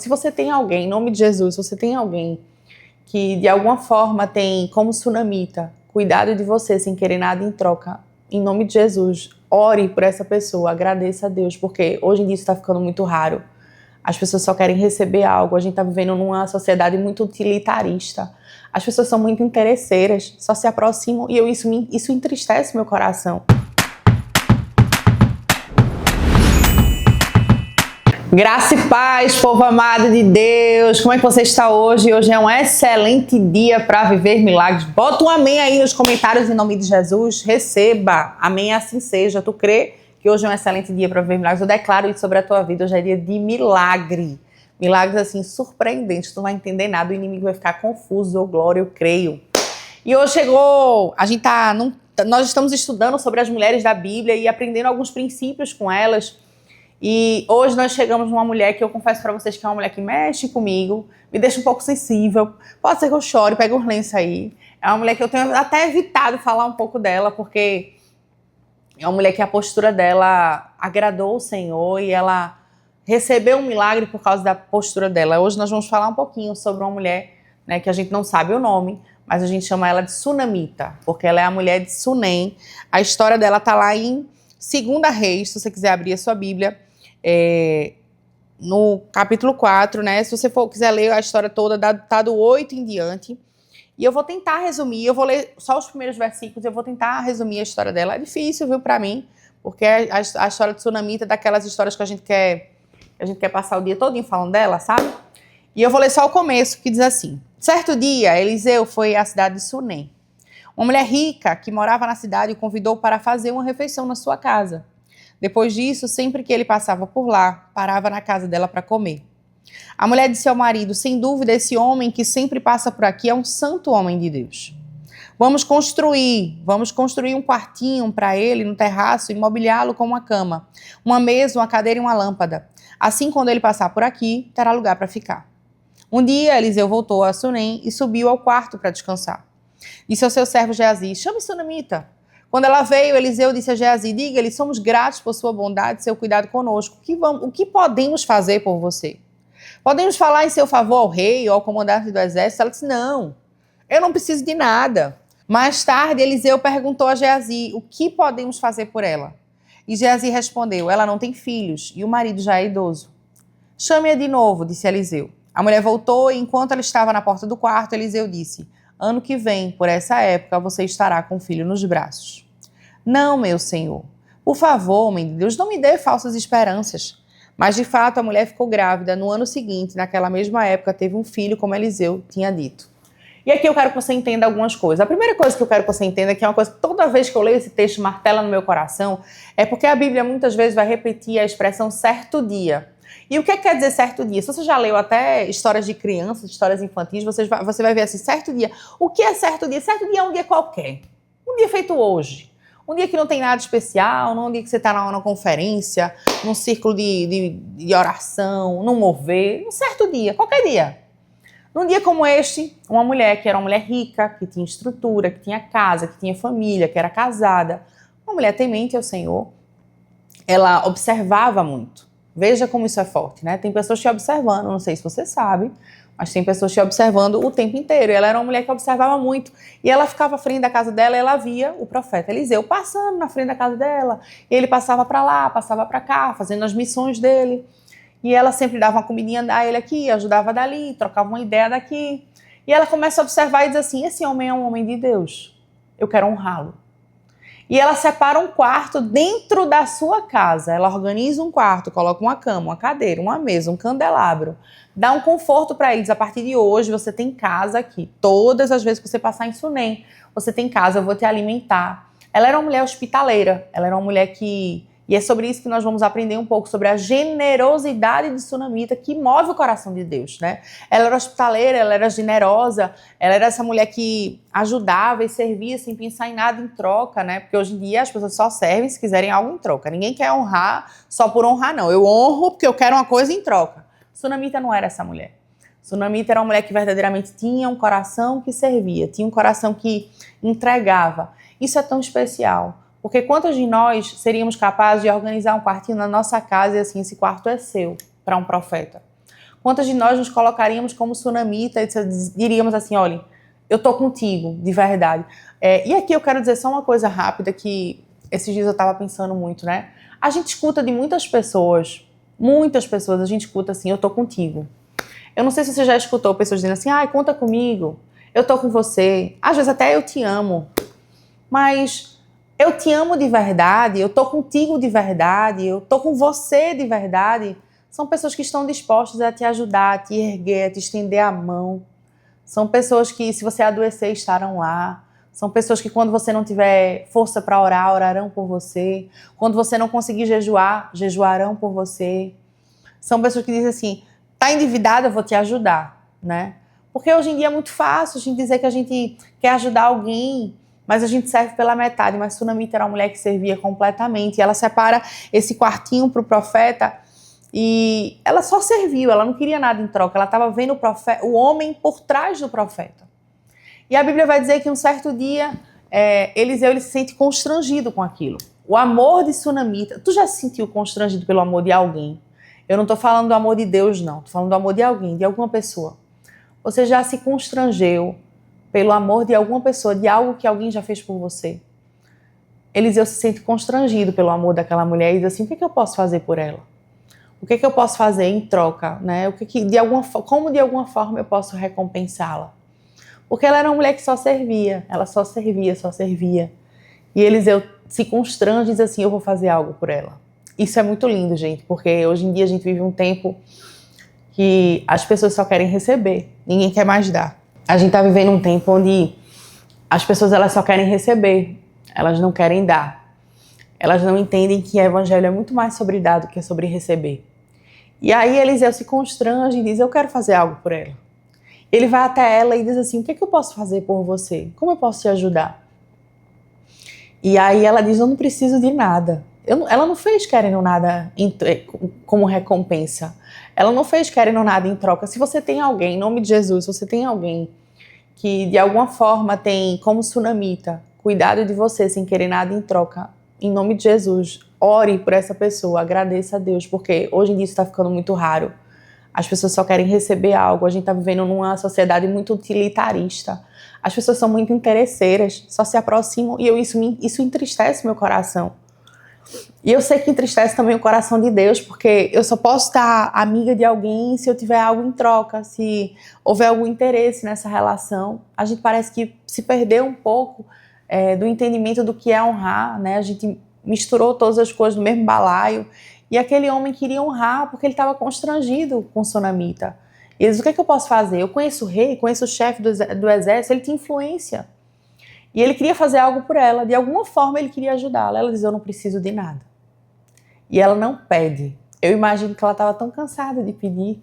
Se você tem alguém, em nome de Jesus, se você tem alguém que de alguma forma tem como sunamita cuidado de você sem querer nada em troca, em nome de Jesus, ore por essa pessoa, agradeça a Deus, porque hoje em dia isso está ficando muito raro. As pessoas só querem receber algo, a gente está vivendo numa sociedade muito utilitarista. As pessoas são muito interesseiras, só se aproximam e isso entristece meu coração. Graça e paz, povo amado de Deus. Como é que você está hoje? Hoje é um excelente dia para viver milagres. Bota um amém aí nos comentários em nome de Jesus. Receba. Amém, assim seja. Tu crê que hoje é um excelente dia para viver milagres? Eu declaro isso sobre a tua vida. Hoje é dia de milagre. Milagres assim surpreendentes. Tu não vai entender nada. O inimigo vai ficar confuso. Oh, glória, eu creio. E hoje chegou... Nós estamos estudando sobre as mulheres da Bíblia e aprendendo alguns princípios com elas. E hoje nós chegamos numa mulher que eu confesso para vocês que é uma mulher que mexe comigo, me deixa um pouco sensível. Pode ser que eu chore, pegue um lenço aí. É uma mulher que eu tenho até evitado falar um pouco dela, porque é uma mulher que a postura dela agradou o Senhor e ela recebeu um milagre por causa da postura dela. Hoje nós vamos falar um pouquinho sobre uma mulher, né, que a gente não sabe o nome, mas a gente chama ela de Sunamita, porque ela é a mulher de Sunem. A história dela está lá em 2 Reis, se você quiser abrir a sua Bíblia. No capítulo 4, né? Se você quiser ler a história toda, tá do 8 em diante. E eu vou tentar resumir, eu vou ler só os primeiros versículos, eu vou tentar resumir a história dela. É difícil, viu, pra mim, porque a história de Sunamita é daquelas histórias que a gente quer passar o dia todinho falando dela, sabe? E eu vou ler só o começo, que diz assim: certo dia, Eliseu foi à cidade de Sunem. Uma mulher rica que morava na cidade o convidou para fazer uma refeição na sua casa. Depois disso, sempre que ele passava por lá, parava na casa dela para comer. A mulher disse ao marido: sem dúvida, esse homem que sempre passa por aqui é um santo homem de Deus. Vamos construir um quartinho para ele no terraço e mobiliá-lo com uma cama, uma mesa, uma cadeira e uma lâmpada. Assim, quando ele passar por aqui, terá lugar para ficar. Um dia, Eliseu voltou a Sunem e subiu ao quarto para descansar. Disse ao seu servo Geazi: chame Sunamita. Quando ela veio, Eliseu disse a Geazi: diga-lhe, somos gratos por sua bondade e seu cuidado conosco. O que podemos fazer por você? Podemos falar em seu favor ao rei ou ao comandante do exército? Ela disse: não, eu não preciso de nada. Mais tarde, Eliseu perguntou a Geazi: o que podemos fazer por ela? E Geazi respondeu: ela não tem filhos e o marido já é idoso. Chame-a de novo, disse Eliseu. A mulher voltou e, enquanto ela estava na porta do quarto, Eliseu disse: ano que vem, por essa época, você estará com o filho nos braços. Não, meu senhor. Por favor, homem de Deus, não me dê falsas esperanças. Mas, de fato, a mulher ficou grávida. No ano seguinte, naquela mesma época, teve um filho, como Eliseu tinha dito. E aqui eu quero que você entenda algumas coisas. A primeira coisa que eu quero que você entenda, que é uma coisa que toda vez que eu leio esse texto martela no meu coração, é porque a Bíblia muitas vezes vai repetir a expressão certo dia. E o que quer dizer certo dia? Se você já leu até histórias de crianças, histórias infantis, você vai ver assim, certo dia. O que é certo dia? Certo dia é um dia qualquer. Um dia feito hoje. Um dia que não tem nada especial, num dia que você está numa conferência, num círculo de oração, num mover. Um certo dia, qualquer dia. Num dia como este, uma mulher que era uma mulher rica, que tinha estrutura, que tinha casa, que tinha família, que era casada, uma mulher temente ao Senhor, ela observava muito. Veja como isso é forte, né? Tem pessoas te observando, não sei se você sabe, mas tem pessoas te observando o tempo inteiro. E ela era uma mulher que observava muito. E ela ficava à frente da casa dela e ela via o profeta Eliseu passando na frente da casa dela. E ele passava para lá, passava para cá, fazendo as missões dele. E ela sempre dava uma comidinha a ele aqui, ajudava dali, trocava uma ideia daqui. E ela começa a observar e diz assim: esse homem é um homem de Deus. Eu quero honrá-lo. E ela separa um quarto dentro da sua casa. Ela organiza um quarto, coloca uma cama, uma cadeira, uma mesa, um candelabro. Dá um conforto para eles. A partir de hoje, você tem casa aqui. Todas as vezes que você passar em Sunem, você tem casa, eu vou te alimentar. Ela era uma mulher hospitaleira. Ela era uma mulher que... E é sobre isso que nós vamos aprender um pouco, sobre a generosidade de Sunamita, que move o coração de Deus, né? Ela era hospitaleira, ela era generosa, ela era essa mulher que ajudava e servia sem pensar em nada em troca, né? Porque hoje em dia as pessoas só servem se quiserem algo em troca. Ninguém quer honrar só por honrar, não. Eu honro porque eu quero uma coisa em troca. Sunamita não era essa mulher. Sunamita era uma mulher que verdadeiramente tinha um coração que servia, tinha um coração que entregava. Isso é tão especial. Porque quantos de nós seríamos capazes de organizar um quartinho na nossa casa e assim, esse quarto é seu, para um profeta? Quantas de nós nos colocaríamos como sunamita e diríamos assim, olha, eu tô contigo, de verdade. E aqui eu quero dizer só uma coisa rápida que esses dias eu tava pensando muito, né? A gente escuta de muitas pessoas, a gente escuta assim, eu tô contigo. Eu não sei se você já escutou pessoas dizendo assim, ai, conta comigo, eu tô com você. Às vezes até eu te amo, mas eu te amo de verdade, eu tô contigo de verdade, eu tô com você de verdade. São pessoas que estão dispostas a te ajudar, a te erguer, a te estender a mão. São pessoas que, se você adoecer, estarão lá. São pessoas que, quando você não tiver força para orar, orarão por você. Quando você não conseguir jejuar, jejuarão por você. São pessoas que dizem assim, tá endividada, eu vou te ajudar, né? Porque hoje em dia é muito fácil a gente dizer que a gente quer ajudar alguém, mas a gente serve pela metade. Mas Sunamita era uma mulher que servia completamente. E ela separa esse quartinho para o profeta e ela só serviu, ela não queria nada em troca. Ela estava vendo o homem por trás do profeta. E a Bíblia vai dizer que um certo dia Eliseu ele se sente constrangido com aquilo. O amor de Sunamita. Tu já se sentiu constrangido pelo amor de alguém? Eu não estou falando do amor de Deus, não. Estou falando do amor de alguém, de alguma pessoa. Você já se constrangeu pelo amor de alguma pessoa, de algo que alguém já fez por você? Eliseu se sente constrangido pelo amor daquela mulher e diz assim, o que eu posso fazer por ela? O que eu posso fazer em troca? Né? Como de alguma forma eu posso recompensá-la? Porque ela era uma mulher que só servia. Ela só servia, só servia. E Eliseu se constrange e diz assim, eu vou fazer algo por ela. Isso é muito lindo, gente, porque hoje em dia a gente vive um tempo que as pessoas só querem receber, ninguém quer mais dar. A gente está vivendo um tempo onde as pessoas elas só querem receber, elas não querem dar. Elas não entendem que o evangelho é muito mais sobre dar do que sobre receber. E aí Eliseu se constrange e diz, eu quero fazer algo por ela. Ele vai até ela e diz assim, o que eu posso fazer por você? Como eu posso te ajudar? E aí ela diz, eu não preciso de nada. Ela não fez querendo nada como recompensa. Ela não fez querendo nada em troca. Se você tem alguém, em nome de Jesus, se você tem alguém que de alguma forma tem como sunamita, cuidado de você sem querer nada em troca, em nome de Jesus, ore por essa pessoa, agradeça a Deus, porque hoje em dia isso está ficando muito raro. As pessoas só querem receber algo, a gente está vivendo numa sociedade muito utilitarista. As pessoas são muito interesseiras, só se aproximam e isso entristece meu coração. E eu sei que entristece também o coração de Deus, porque eu só posso estar amiga de alguém se eu tiver algo em troca, se houver algum interesse nessa relação. A gente parece que se perdeu um pouco do entendimento do que é honrar, né? A gente misturou todas as coisas no mesmo balaio. E aquele homem queria honrar porque ele estava constrangido com Sunamita. E ele diz, o que eu posso fazer? Eu conheço o rei, conheço o chefe do exército, ele tinha influência. E ele queria fazer algo por ela, de alguma forma ele queria ajudá-la. Ela diz, eu não preciso de nada. E ela não pede. Eu imagino que ela estava tão cansada de pedir,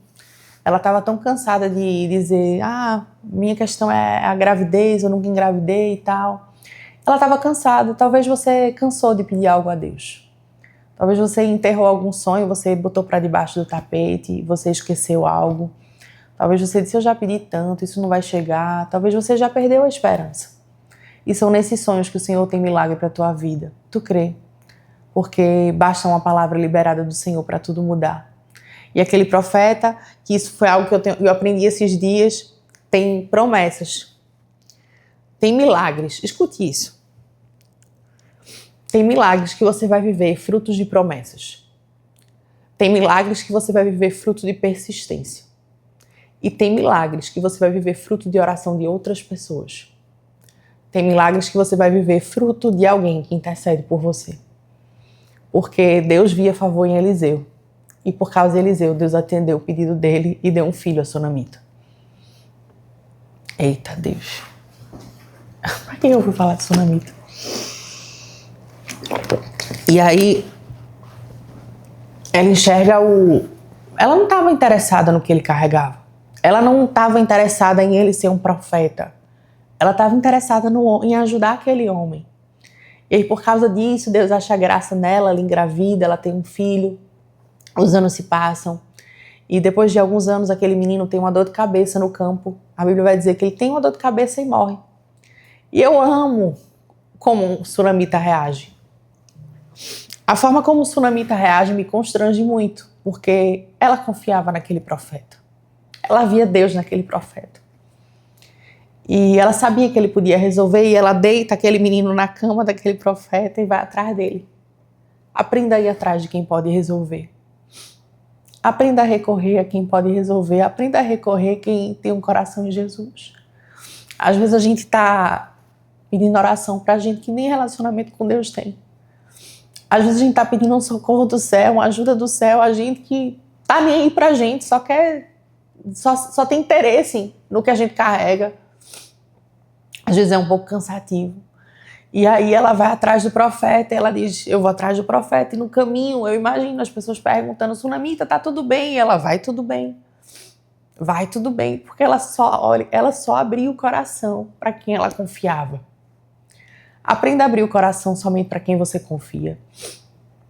ela estava tão cansada de dizer, minha questão é a gravidez, eu nunca engravidei e tal. Ela estava cansada, talvez você cansou de pedir algo a Deus. Talvez você enterrou algum sonho, você botou para debaixo do tapete, você esqueceu algo. Talvez você disse, eu já pedi tanto, isso não vai chegar. Talvez você já perdeu a esperança. E são nesses sonhos que o Senhor tem milagre para a tua vida. Tu crê? Porque basta uma palavra liberada do Senhor para tudo mudar. E aquele profeta, que isso foi algo que eu aprendi esses dias, tem promessas. Tem milagres. Escute isso. Tem milagres que você vai viver frutos de promessas. Tem milagres que você vai viver fruto de persistência. E tem milagres que você vai viver fruto de oração de outras pessoas. Tem milagres que você vai viver fruto de alguém que intercede por você. Porque Deus via favor em Eliseu. E por causa de Eliseu, Deus atendeu o pedido dele e deu um filho a Sunamita. Eita Deus. Para que eu fui falar de Sunamita? E aí, ela enxerga Ela não estava interessada no que ele carregava. Ela não estava interessada em ele ser um profeta. Ela estava interessada em ajudar aquele homem. E aí, por causa disso, Deus acha graça nela, ela engravida, ela tem um filho. Os anos se passam. E depois de alguns anos, aquele menino tem uma dor de cabeça no campo. A Bíblia vai dizer que ele tem uma dor de cabeça e morre. E eu amo como o Sunamita reage. A forma como o Sunamita reage me constrange muito, porque ela confiava naquele profeta. Ela via Deus naquele profeta. E ela sabia que ele podia resolver, e ela deita aquele menino na cama daquele profeta e vai atrás dele. Aprenda a ir atrás de quem pode resolver. Aprenda a recorrer a quem pode resolver. Aprenda a recorrer a quem tem um coração em Jesus. Às vezes a gente está pedindo oração pra gente que nem relacionamento com Deus tem. Às vezes a gente está pedindo um socorro do céu, uma ajuda do céu, a gente que tá nem aí pra gente, só tem interesse no que a gente carrega. Às vezes é um pouco cansativo. E aí ela vai atrás do profeta, e ela diz, eu vou atrás do profeta, e no caminho eu imagino as pessoas perguntando, Sunamita, tá tudo bem? E ela, vai tudo bem. Vai tudo bem, porque ela só abriu o coração para quem ela confiava. Aprenda a abrir o coração somente para quem você confia.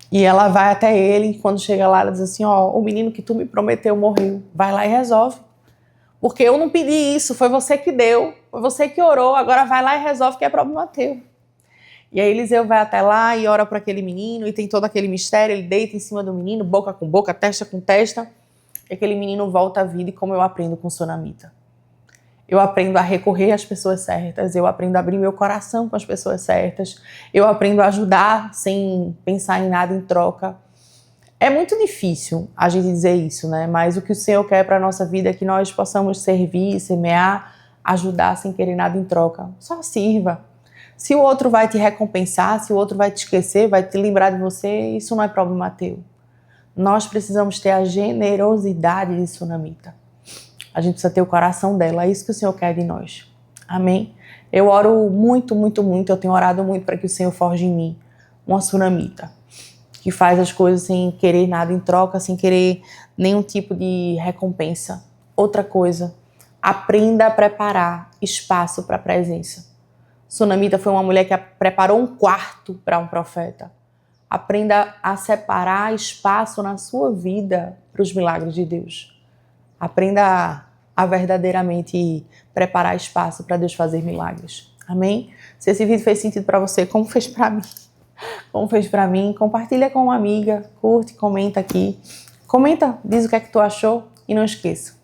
E ela vai até ele, e quando chega lá, ela diz assim, o menino que tu me prometeu morreu, vai lá e resolve. Porque eu não pedi isso, foi você que deu, foi você que orou, agora vai lá e resolve que é problema teu. E aí Eliseu vai até lá e ora para aquele menino, e tem todo aquele mistério, ele deita em cima do menino, boca com boca, testa com testa, e aquele menino volta à vida. E como eu aprendo com Sunamita? Eu aprendo a recorrer às pessoas certas, eu aprendo a abrir meu coração com as pessoas certas, eu aprendo a ajudar sem pensar em nada em troca. É muito difícil a gente dizer isso, né? Mas o que o Senhor quer para a nossa vida é que nós possamos servir, semear, ajudar sem querer nada em troca. Só sirva. Se o outro vai te recompensar, se o outro vai te esquecer, vai te lembrar de você, isso não é problema teu. Nós precisamos ter a generosidade de Sunamita. A gente precisa ter o coração dela, é isso que o Senhor quer de nós. Amém? Eu oro muito, muito, muito, eu tenho orado muito para que o Senhor forje em mim uma Sunamita, que faz as coisas sem querer nada em troca, sem querer nenhum tipo de recompensa. Outra coisa, aprenda a preparar espaço para a presença. Sunamita foi uma mulher que preparou um quarto para um profeta. Aprenda a separar espaço na sua vida para os milagres de Deus. Aprenda a verdadeiramente preparar espaço para Deus fazer milagres. Amém? Se esse vídeo fez sentido para você, como fez para mim? Como fez para mim? Compartilha com uma amiga, curte, comenta aqui. Comenta, diz o que é que tu achou e não esqueça.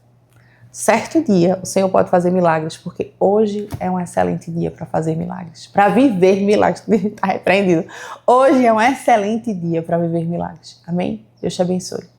Certo dia o Senhor pode fazer milagres, porque hoje é um excelente dia para fazer milagres, para viver milagres. Está repreendido. Hoje é um excelente dia para viver milagres. Amém? Deus te abençoe.